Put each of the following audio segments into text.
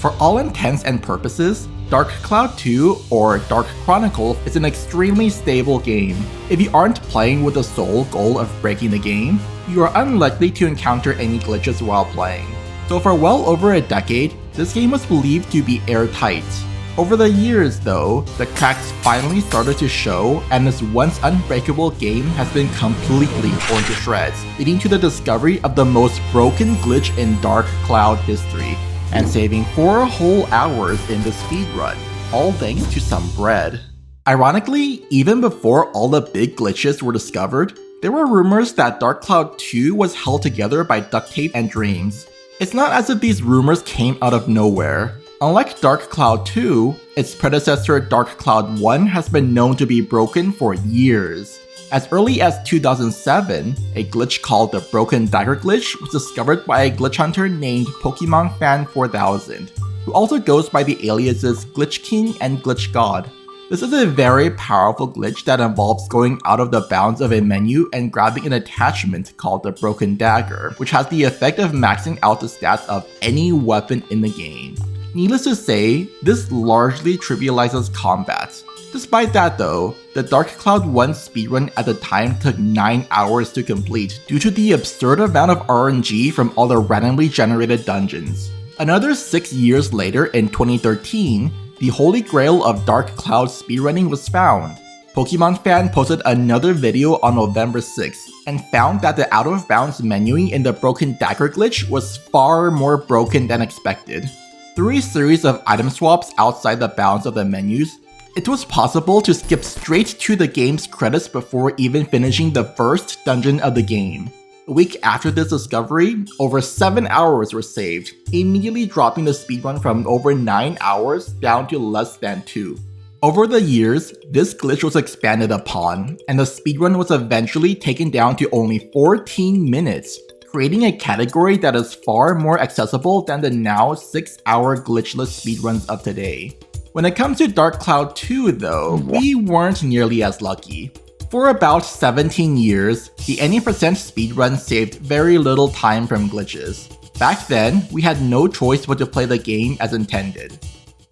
For all intents and purposes, Dark Cloud 2 or Dark Chronicle is an extremely stable game. If you aren't playing with the sole goal of breaking the game, you are unlikely to encounter any glitches while playing. So for well over a decade, this game was believed to be airtight. Over the years though, the cracks finally started to show, and this once unbreakable game has been completely torn to shreds, leading to the discovery of the most broken glitch in Dark Cloud history, and saving 4 whole hours in the speedrun, all thanks to some bread. Ironically, even before all the big glitches were discovered, there were rumors that Dark Cloud 2 was held together by duct tape and dreams. It's not as if these rumors came out of nowhere. Unlike Dark Cloud 2, its predecessor Dark Cloud 1 has been known to be broken for years. As early as 2007, a glitch called the Broken Dagger Glitch was discovered by a glitch hunter named Pokemon Fan 4000, who also goes by the aliases Glitch King and Glitch God. This is a very powerful glitch that involves going out of the bounds of a menu and grabbing an attachment called the Broken Dagger, which has the effect of maxing out the stats of any weapon in the game. Needless to say, this largely trivializes combat. Despite that though, the Dark Cloud 1 speedrun at the time took 9 hours to complete due to the absurd amount of RNG from all the randomly generated dungeons. Another 6 years later in 2013, the holy grail of Dark Cloud speedrunning was found. Pokemon Fan posted another video on November 6th and found that the out of bounds menuing in the Broken Dagger glitch was far more broken than expected. Through a series of item swaps outside the bounds of the menus, it was possible to skip straight to the game's credits before even finishing the first dungeon of the game. A week after this discovery, over 7 hours were saved, immediately dropping the speedrun from over 9 hours down to less than 2. Over the years, this glitch was expanded upon, and the speedrun was eventually taken down to only 14 minutes, creating a category that is far more accessible than the now 6-hour glitchless speedruns of today. When it comes to Dark Cloud 2 though, we weren't nearly as lucky. For about 17 years, the any percent speedrun saved very little time from glitches. Back then, we had no choice but to play the game as intended.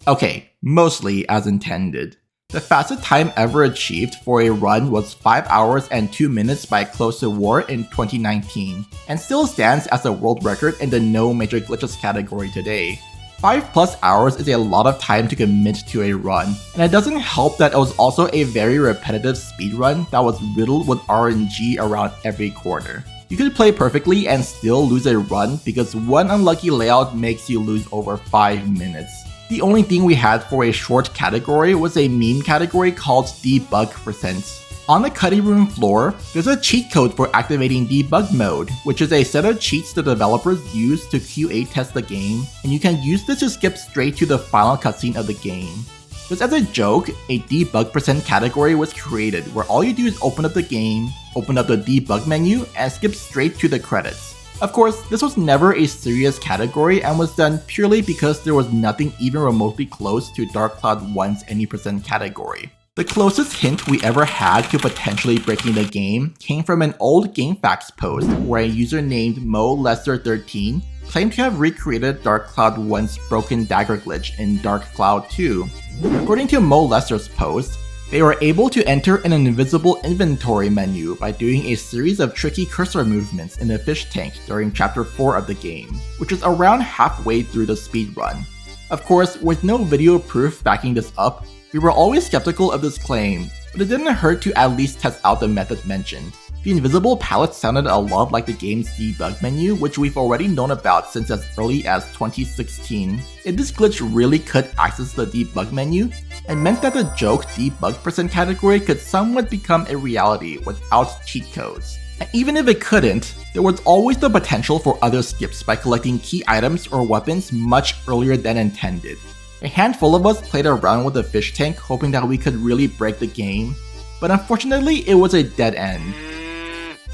Okay, mostly as intended. The fastest time ever achieved for a run was 5 hours and 2 minutes by Close to War in 2019, and still stands as a world record in the no major glitches category today. 5+ hours is a lot of time to commit to a run, and it doesn't help that it was also a very repetitive speedrun that was riddled with RNG around every corner. You could play perfectly and still lose a run because one unlucky layout makes you lose over 5 minutes. The only thing we had for a short category was a meme category called debug%. On the cutting room floor, there's a cheat code for activating debug mode, which is a set of cheats the developers use to QA test the game, and you can use this to skip straight to the final cutscene of the game. Just as a joke, a debug% category was created where all you do is open up the game, open up the debug menu, and skip straight to the credits. Of course, this was never a serious category and was done purely because there was nothing even remotely close to Dark Cloud 1's any percent category. The closest hint we ever had to potentially breaking the game came from an old GameFAQs post where a user named MoLester13 claimed to have recreated Dark Cloud 1's Broken Dagger glitch in Dark Cloud 2. According to MoLester's post, they were able to enter an invisible inventory menu by doing a series of tricky cursor movements in the fish tank during chapter 4 of the game, which is around halfway through the speedrun. Of course, with no video proof backing this up, we were always skeptical of this claim, but it didn't hurt to at least test out the method mentioned. The invisible palette sounded a lot like the game's debug menu, which we've already known about since as early as 2016. If this glitch really could access the debug menu, it meant that the joke debug% category could somewhat become a reality without cheat codes. And even if it couldn't, there was always the potential for other skips by collecting key items or weapons much earlier than intended. A handful of us played around with the fish tank hoping that we could really break the game, but unfortunately it was a dead end.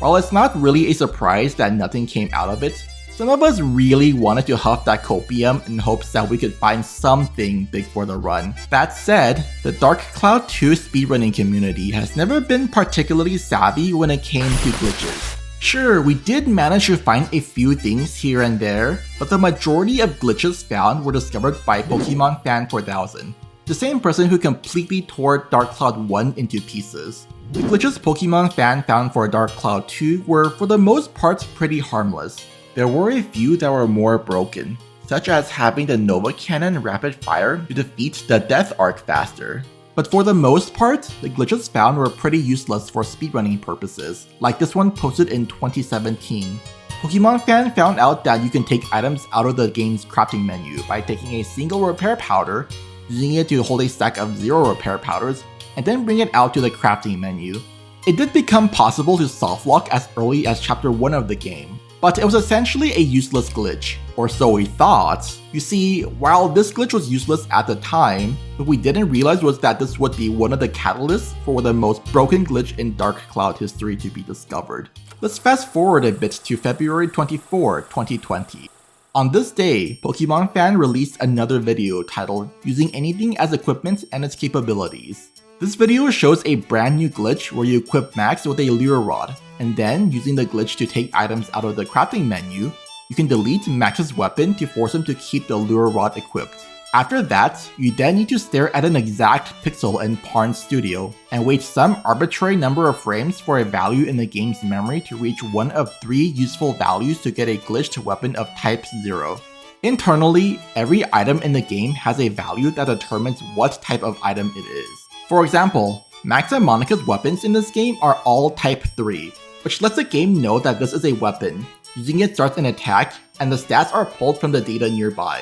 While it's not really a surprise that nothing came out of it, some of us really wanted to huff that copium in hopes that we could find something big for the run. That said, the Dark Cloud 2 speedrunning community has never been particularly savvy when it came to glitches. Sure, we did manage to find a few things here and there, but the majority of glitches found were discovered by Pokemon Fan 4000, the same person who completely tore Dark Cloud 1 into pieces. The glitches Pokemon Fan found for Dark Cloud 2 were for the most part pretty harmless. There were a few that were more broken, such as having the Nova Cannon rapid fire to defeat the Death Arc faster. But for the most part, the glitches found were pretty useless for speedrunning purposes, like this one posted in 2017. Pokemon Fan found out that you can take items out of the game's crafting menu by taking a single repair powder, using it to hold a stack of 0 repair powders, and then bring it out to the crafting menu. It did become possible to softlock as early as chapter 1 of the game, but it was essentially a useless glitch, or so we thought. You see, while this glitch was useless at the time, what we didn't realize was that this would be one of the catalysts for the most broken glitch in Dark Cloud history to be discovered. Let's fast forward a bit to February 24, 2020. On this day, Pokemon Fan released another video titled Using Anything as Equipment and Its Capabilities. This video shows a brand new glitch where you equip Max with a Lure Rod, and then, using the glitch to take items out of the crafting menu, you can delete Max's weapon to force him to keep the Lure Rod equipped. After that, you then need to stare at an exact pixel in Parn's studio, and wait some arbitrary number of frames for a value in the game's memory to reach one of 3 useful values to get a glitched weapon of type 0. Internally, every item in the game has a value that determines what type of item it is. For example, Max and Monica's weapons in this game are all type 3, which lets the game know that this is a weapon. Using it starts an attack, and the stats are pulled from the data nearby.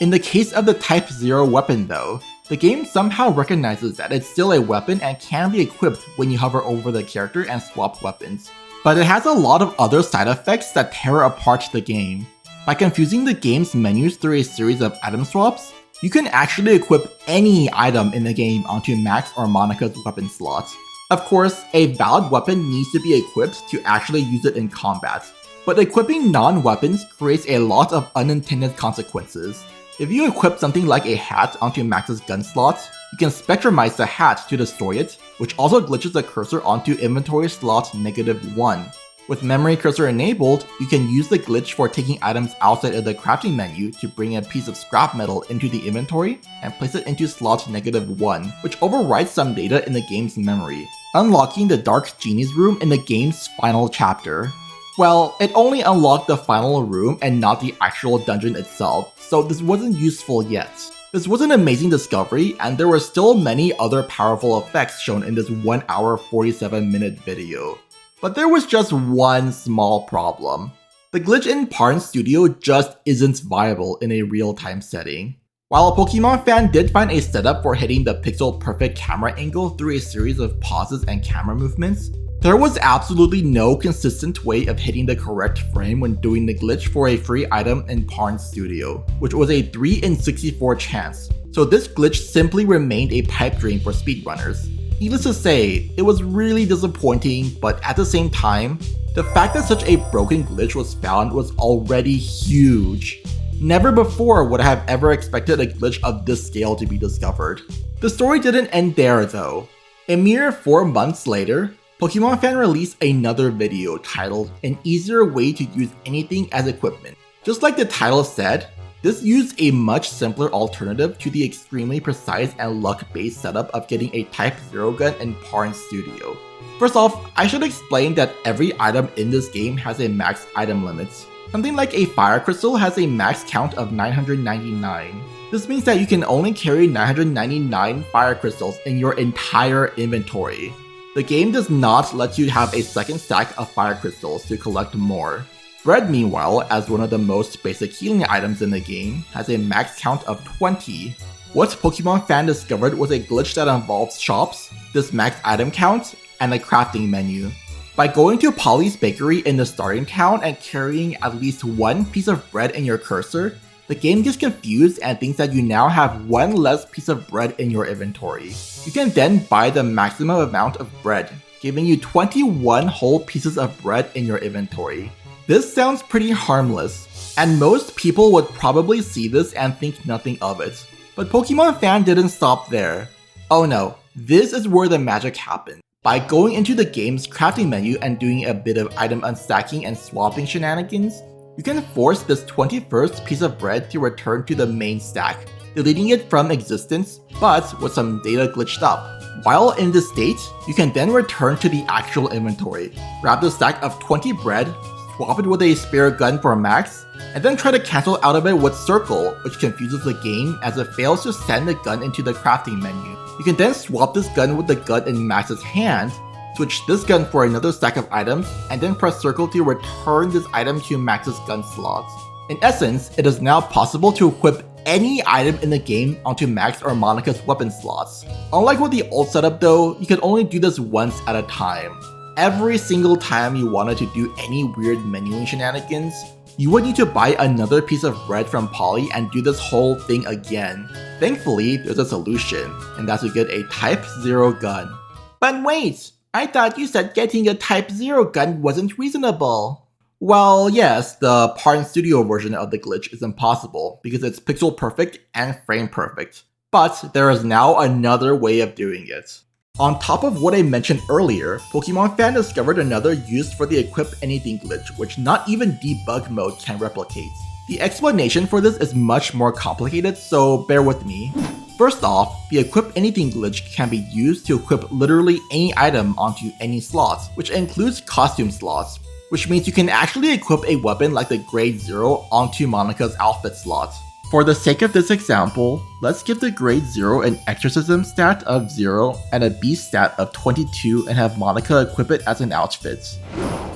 In the case of the type 0 weapon though, the game somehow recognizes that it's still a weapon and can be equipped when you hover over the character and swap weapons. But it has a lot of other side effects that tear apart the game. By confusing the game's menus through a series of item swaps, you can actually equip any item in the game onto Max or Monica's weapon slot. Of course, a valid weapon needs to be equipped to actually use it in combat, but equipping non-weapons creates a lot of unintended consequences. If you equip something like a hat onto Max's gun slot, you can spectrumize the hat to destroy it, which also glitches the cursor onto inventory slot -1. With memory cursor enabled, you can use the glitch for taking items outside of the crafting menu to bring a piece of scrap metal into the inventory and place it into slot -1, which overwrites some data in the game's memory, unlocking the Dark Genie's room in the game's final chapter. Well, it only unlocked the final room and not the actual dungeon itself, so this wasn't useful yet. This was an amazing discovery, and there were still many other powerful effects shown in this 1 hour 47-minute video. But there was just one small problem. The glitch in Parn's studio just isn't viable in a real-time setting. While a Pokemon Fan did find a setup for hitting the pixel-perfect camera angle through a series of pauses and camera movements, there was absolutely no consistent way of hitting the correct frame when doing the glitch for a free item in Parn's studio, which was a 3 in 64 chance, so this glitch simply remained a pipe dream for speedrunners. Needless to say, it was really disappointing, but at the same time, the fact that such a broken glitch was found was already huge. Never before would I have ever expected a glitch of this scale to be discovered. The story didn't end there though. A mere 4 months later, Pokemon Fan released another video titled An Easier Way to Use Anything as Equipment. Just like the title said, this used a much simpler alternative to the extremely precise and luck-based setup of getting a Type 0 gun in Parn's studio. First off, I should explain that every item in this game has a max item limit. Something like a fire crystal has a max count of 999. This means that you can only carry 999 fire crystals in your entire inventory. The game does not let you have a second stack of fire crystals to collect more. Bread, meanwhile, as one of the most basic healing items in the game, has a max count of 20. What Pokemon Fan discovered was a glitch that involves shops, this max item count, and a crafting menu. By going to Polly's Bakery in the starting town and carrying at least one piece of bread in your cursor, the game gets confused and thinks that you now have one less piece of bread in your inventory. You can then buy the maximum amount of bread, giving you 21 whole pieces of bread in your inventory. This sounds pretty harmless, and most people would probably see this and think nothing of it. But Pokemon Fan didn't stop there. Oh no, this is where the magic happened. By going into the game's crafting menu and doing a bit of item unstacking and swapping shenanigans, you can force this 21st piece of bread to return to the main stack, deleting it from existence, but with some data glitched up. While in this state, you can then return to the actual inventory, grab the stack of 20 bread, swap it with a spare gun for max, and then try to cancel out of it with circle, which confuses the game as it fails to send the gun into the crafting menu. You can then swap this gun with the gun in Max's hand, switch this gun for another stack of items, and then press circle to return this item to Max's gun slots. In essence, it is now possible to equip any item in the game onto Max or Monica's weapon slots. Unlike with the old setup though, you can only do this once at a time. Every single time you wanted to do any weird menuing shenanigans, you would need to buy another piece of bread from Polly and do this whole thing again. Thankfully, there's a solution, and that's to get a Type 0 gun. But wait, I thought you said getting a Type 0 gun wasn't reasonable. Well, yes, the Parn Studio version of the glitch is impossible because it's pixel perfect and frame perfect. But there is now another way of doing it. On top of what I mentioned earlier, Pokemon Fan discovered another use for the Equip Anything glitch, which not even debug mode can replicate. The explanation for this is much more complicated, so bear with me. First off, the Equip Anything glitch can be used to equip literally any item onto any slots, which includes costume slots, which means you can actually equip a weapon like the Grade 0 onto Monica's outfit slot. For the sake of this example, let's give the Grade 0 an Exorcism stat of 0 and a Beast stat of 22 and have Monica equip it as an outfit.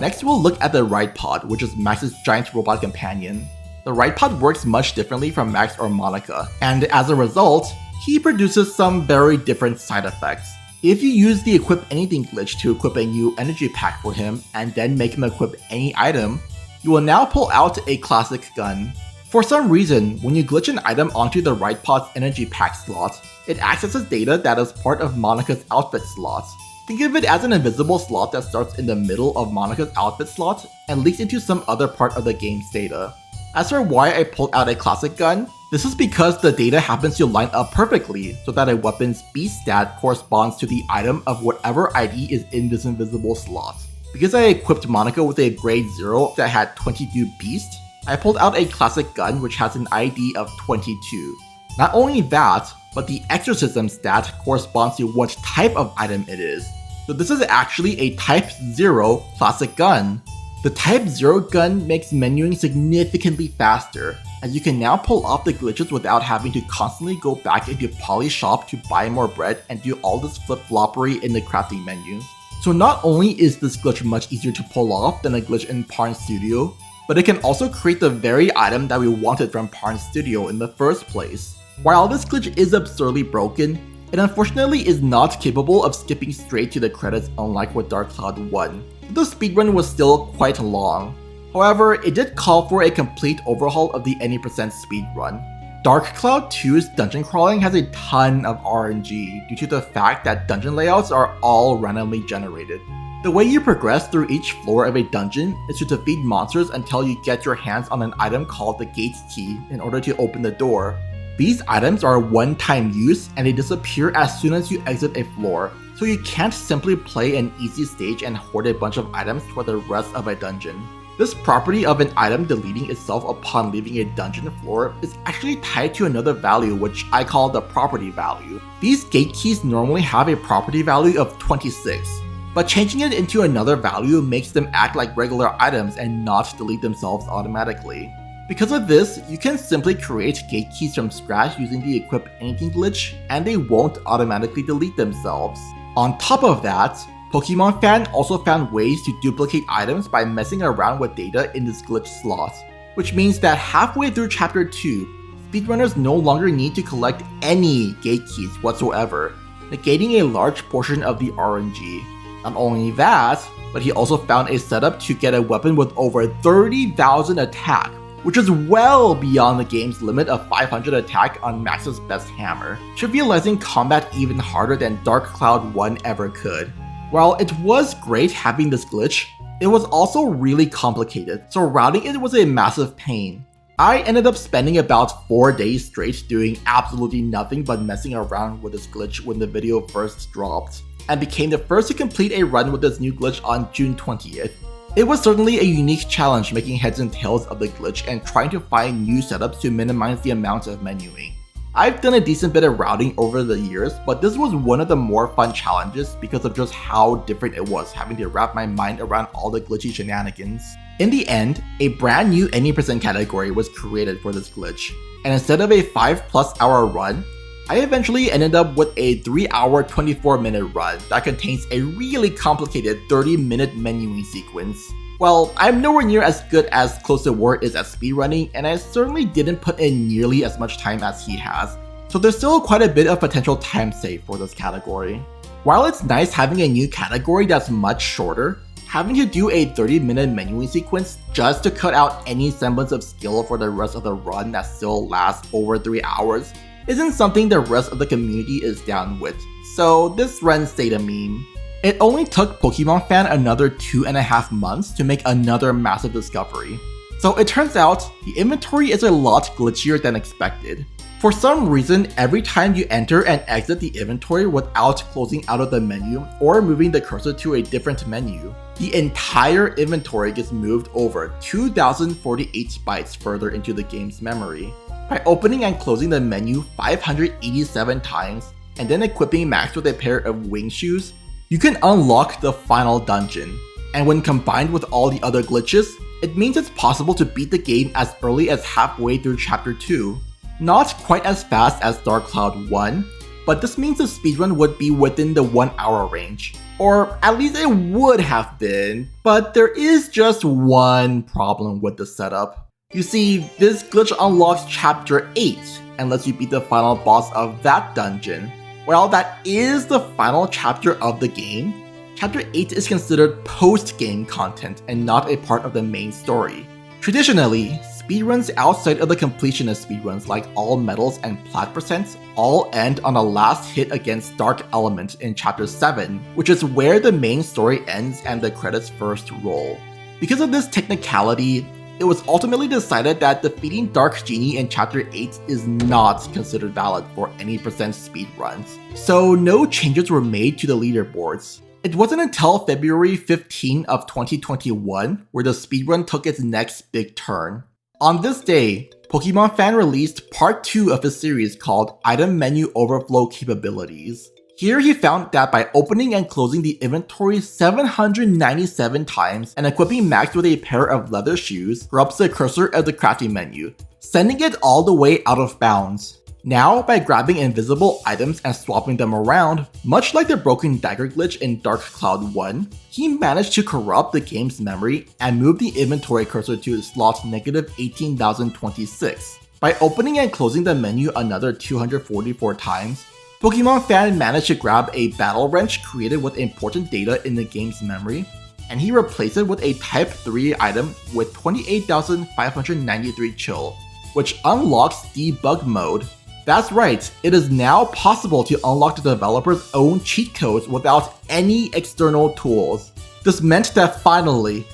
Next we'll look at the Ride Pod, which is Max's giant robot companion. The Ride Pod works much differently from Max or Monica, and as a result, he produces some very different side effects. If you use the Equip Anything glitch to equip a new energy pack for him and then make him equip any item, you will now pull out a classic gun. For some reason, when you glitch an item onto the Ride Pod's energy pack slot, it accesses data that is part of Monica's outfit slot. Think of it as an invisible slot that starts in the middle of Monica's outfit slot and leaks into some other part of the game's data. As for why I pulled out a classic gun, this is because the data happens to line up perfectly so that a weapon's Beast stat corresponds to the item of whatever ID is in this invisible slot. Because I equipped Monica with a Grade 0 that had 22 Beast, I pulled out a classic gun which has an ID of 22. Not only that, but the Exorcism stat corresponds to what type of item it is. So this is actually a Type 0 classic gun. The Type 0 gun makes menuing significantly faster, as you can now pull off the glitches without having to constantly go back into Polly's shop to buy more bread and do all this flip-floppery in the crafting menu. So not only is this glitch much easier to pull off than a glitch in Parn Studio, but it can also create the very item that we wanted from Parn Studio in the first place. While this glitch is absurdly broken, it unfortunately is not capable of skipping straight to the credits unlike with Dark Cloud 1. The speedrun was still quite long. However, it did call for a complete overhaul of the any % speedrun. Dark Cloud 2's dungeon crawling has a ton of RNG due to the fact that dungeon layouts are all randomly generated. The way you progress through each floor of a dungeon is to defeat monsters until you get your hands on an item called the Gates Key in order to open the door. These items are one-time use and they disappear as soon as you exit a floor, so you can't simply play an easy stage and hoard a bunch of items for the rest of a dungeon. This property of an item deleting itself upon leaving a dungeon floor is actually tied to another value which I call the property value. These gate keys normally have a property value of 26. But changing it into another value makes them act like regular items and not delete themselves automatically. Because of this, you can simply create gate keys from scratch using the Equip Anything glitch, and they won't automatically delete themselves. On top of that, Pokemon Fan also found ways to duplicate items by messing around with data in this glitch slot, which means that halfway through Chapter 2, speedrunners no longer need to collect any gate keys whatsoever, negating a large portion of the RNG. Not only that, but he also found a setup to get a weapon with over 30,000 attack, which is well beyond the game's limit of 500 attack on Max's best hammer, trivializing combat even harder than Dark Cloud 1 ever could. While it was great having this glitch, it was also really complicated, so routing it was a massive pain. I ended up spending about 4 days straight doing absolutely nothing but messing around with this glitch when the video first dropped. and became the first to complete a run with this new glitch on June 20th. It was certainly a unique challenge making heads and tails of the glitch and trying to find new setups to minimize the amount of menuing. I've done a decent bit of routing over the years, but this was one of the more fun challenges because of just how different it was having to wrap my mind around all the glitchy shenanigans. In the end, a brand new any percent category was created for this glitch, and instead of a 5+ hour run, I eventually ended up with a 3-hour 24-minute run that contains a really complicated 30-minute menuing sequence. Well, I'm nowhere near as good as Close to War is at speedrunning, and I certainly didn't put in nearly as much time as he has, so there's still quite a bit of potential time save for this category. While it's nice having a new category that's much shorter, having to do a 30-minute menuing sequence just to cut out any semblance of skill for the rest of the run that still lasts over 3 hours isn't something the rest of the community is down with, so this run stayed a meme. It only took Pokemon Fan another 2.5 months to make another massive discovery. So it turns out, the inventory is a lot glitchier than expected. For some reason, every time you enter and exit the inventory without closing out of the menu or moving the cursor to a different menu, the entire inventory gets moved over 2048 bytes further into the game's memory. By opening and closing the menu 587 times, and then equipping Max with a pair of wing shoes, you can unlock the final dungeon. And when combined with all the other glitches, it means it's possible to beat the game as early as halfway through Chapter 2. Not quite as fast as Dark Cloud 1, but this means the speedrun would be within the 1 hour range. Or at least it would have been, but there is just one problem with the setup. You see, this glitch unlocks Chapter 8 and lets you beat the final boss of that dungeon. While that is the final chapter of the game, Chapter 8 is considered post-game content and not a part of the main story. Traditionally, speedruns outside of the completionist speedruns like All Medals and Plat Percents all end on a last hit against Dark Element in Chapter 7, which is where the main story ends and the credits first roll. Because of this technicality, it was ultimately decided that defeating Dark Genie in Chapter 8 is not considered valid for any percent speedruns, so no changes were made to the leaderboards. It wasn't until February 15 of 2021 where the speedrun took its next big turn. On this day, Pokemon Fan released Part 2 of his series called Item Menu Overflow Capabilities. Here he found that by opening and closing the inventory 797 times and equipping Max with a pair of leather shoes corrupts the cursor of the crafting menu, sending it all the way out of bounds. Now, by grabbing invisible items and swapping them around, much like the broken dagger glitch in Dark Cloud 1, he managed to corrupt the game's memory and move the inventory cursor to slot negative 18,026. By opening and closing the menu another 244 times, Pokemon Fan managed to grab a battle wrench created with important data in the game's memory, and he replaced it with a Type 3 item with 28,593 chill, which unlocks debug mode. That's right, it is now possible to unlock the developer's own cheat codes without any external tools. This meant that finally,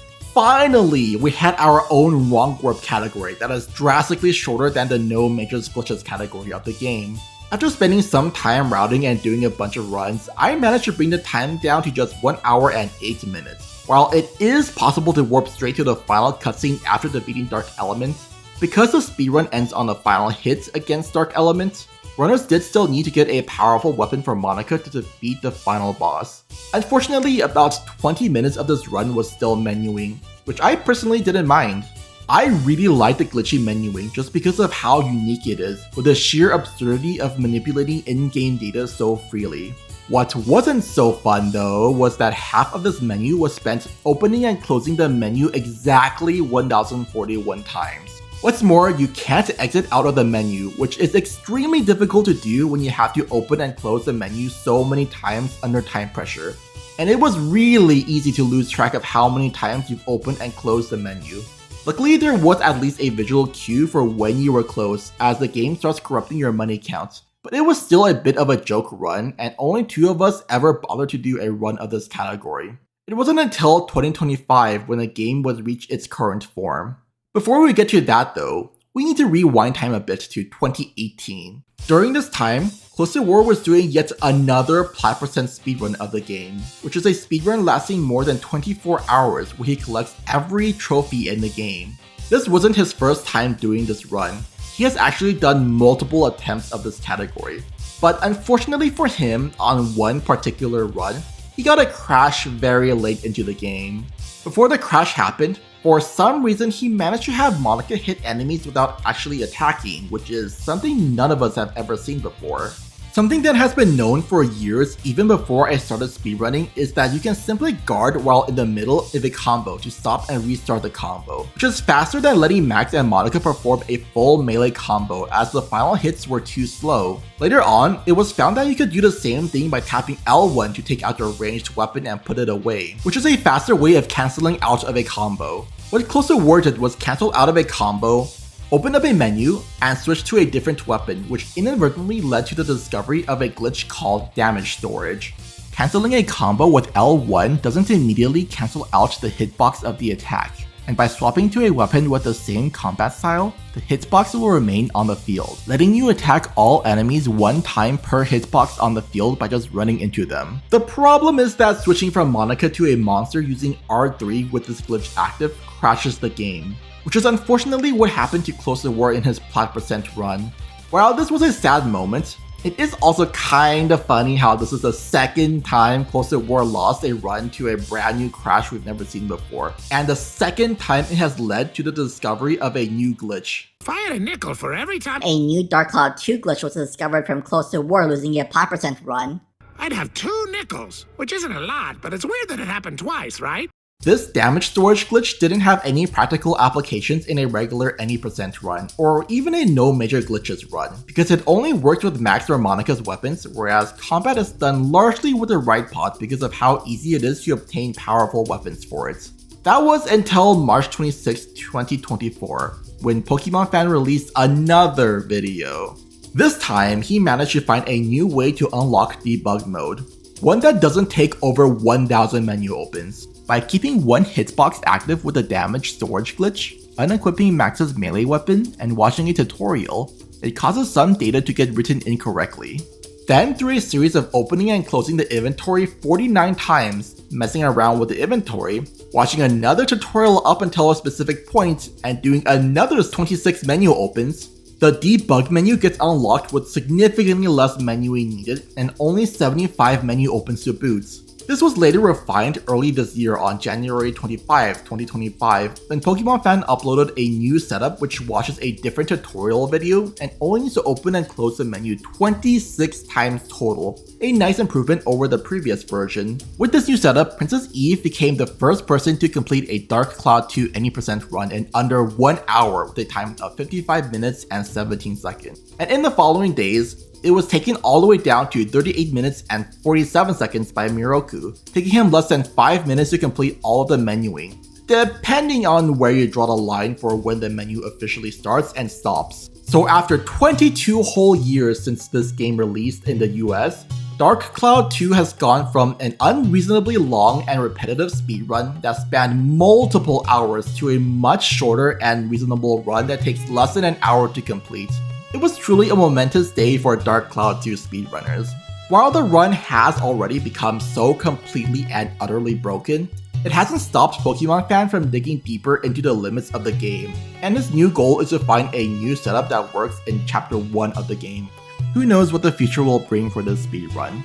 we had our own wrong warp category that is drastically shorter than the no major glitches category of the game. After spending some time routing and doing a bunch of runs, I managed to bring the time down to just 1 hour and 8 minutes. While it is possible to warp straight to the final cutscene after defeating Dark Element, because the speedrun ends on the final hit against Dark Element, runners did still need to get a powerful weapon for Monica to defeat the final boss. Unfortunately, about 20 minutes of this run was still menuing, which I personally didn't mind. I really like the glitchy menuing just because of how unique it is, with the sheer absurdity of manipulating in-game data so freely. What wasn't so fun though was that half of this menu was spent opening and closing the menu exactly 1041 times. What's more, you can't exit out of the menu, which is extremely difficult to do when you have to open and close the menu so many times under time pressure. And it was really easy to lose track of how many times you've opened and closed the menu. Luckily, there was at least a visual cue for when you were close, as the game starts corrupting your money count. But it was still a bit of a joke run, and only 2 of us ever bothered to do a run of this category. It wasn't until 2025 when the game would reach its current form. Before we get to that though, We need to rewind time a bit to 2018. During this time, Close to War was doing yet another Plat% speedrun of the game, which is a speedrun lasting more than 24 hours where he collects every trophy in the game. This wasn't his first time doing this run. He has actually done multiple attempts of this category. But unfortunately for him, on one particular run, he got a crash very late into the game. Before the crash happened, for some reason he managed to have Monica hit enemies without actually attacking, which is something none of us have ever seen before. Something that has been known for years, even before I started speedrunning, is that you can simply guard while in the middle of a combo to stop and restart the combo, which is faster than letting Max and Monica perform a full melee combo as the final hits were too slow. Later on, it was found that you could do the same thing by tapping L1 to take out your ranged weapon and put it away, which is a faster way of cancelling out of a combo. What Close to War did was cancel out of a combo, open up a menu, and switch to a different weapon, which inadvertently led to the discovery of a glitch called damage storage. Canceling a combo with L1 doesn't immediately cancel out the hitbox of the attack, and by swapping to a weapon with the same combat style, the hitbox will remain on the field, letting you attack all enemies one time per hitbox on the field by just running into them. The problem is that switching from Monica to a monster using R3 with this glitch active crashes the game, which is unfortunately what happened to Close to War in his Plat% run. While this was a sad moment, it is also kinda funny how this is the second time Close to War lost a run to a brand new crash we've never seen before, and the second time it has led to the discovery of a new glitch. If I had a nickel for every time a new Dark Cloud 2 glitch was discovered from Close to War losing a Plat% run, I'd have 2 nickels, which isn't a lot, but it's weird that it happened twice, right? This damage storage glitch didn't have any practical applications in a regular any % run, or even a no major glitches run, because it only worked with Max or Monica's weapons, whereas combat is done largely with the right pod because of how easy it is to obtain powerful weapons for it. That was until March 26, 2024, when Pokemon Fan released another video. This time, he managed to find a new way to unlock debug mode, one that doesn't take over 1000 menu opens. By keeping one hitbox active with a damage storage glitch, unequipping Max's melee weapon, and watching a tutorial, it causes some data to get written incorrectly. Then through a series of opening and closing the inventory 49 times, messing around with the inventory, watching another tutorial up until a specific point, and doing another 26 menu opens, the debug menu gets unlocked with significantly less menuing needed and only 75 menu opens to boot. This was later refined early this year on January 25, 2025, when Pokemon Fan uploaded a new setup which watches a different tutorial video and only needs to open and close the menu 26 times total, a nice improvement over the previous version. With this new setup, Princess Eve became the first person to complete a Dark Cloud 2 any % run in under 1 hour with a time of 55 minutes and 17 seconds. And in the following days, it was taken all the way down to 38 minutes and 47 seconds by Miroku, taking him less than 5 minutes to complete all of the menuing, depending on where you draw the line for when the menu officially starts and stops. So after 22 whole years since this game released in the US, Dark Cloud 2 has gone from an unreasonably long and repetitive speedrun that spanned multiple hours to a much shorter and reasonable run that takes less than an hour to complete. It was truly a momentous day for Dark Cloud 2 speedrunners. While the run has already become so completely and utterly broken, it hasn't stopped Pokemon Fan from digging deeper into the limits of the game, and his new goal is to find a new setup that works in Chapter 1 of the game. Who knows what the future will bring for this speedrun.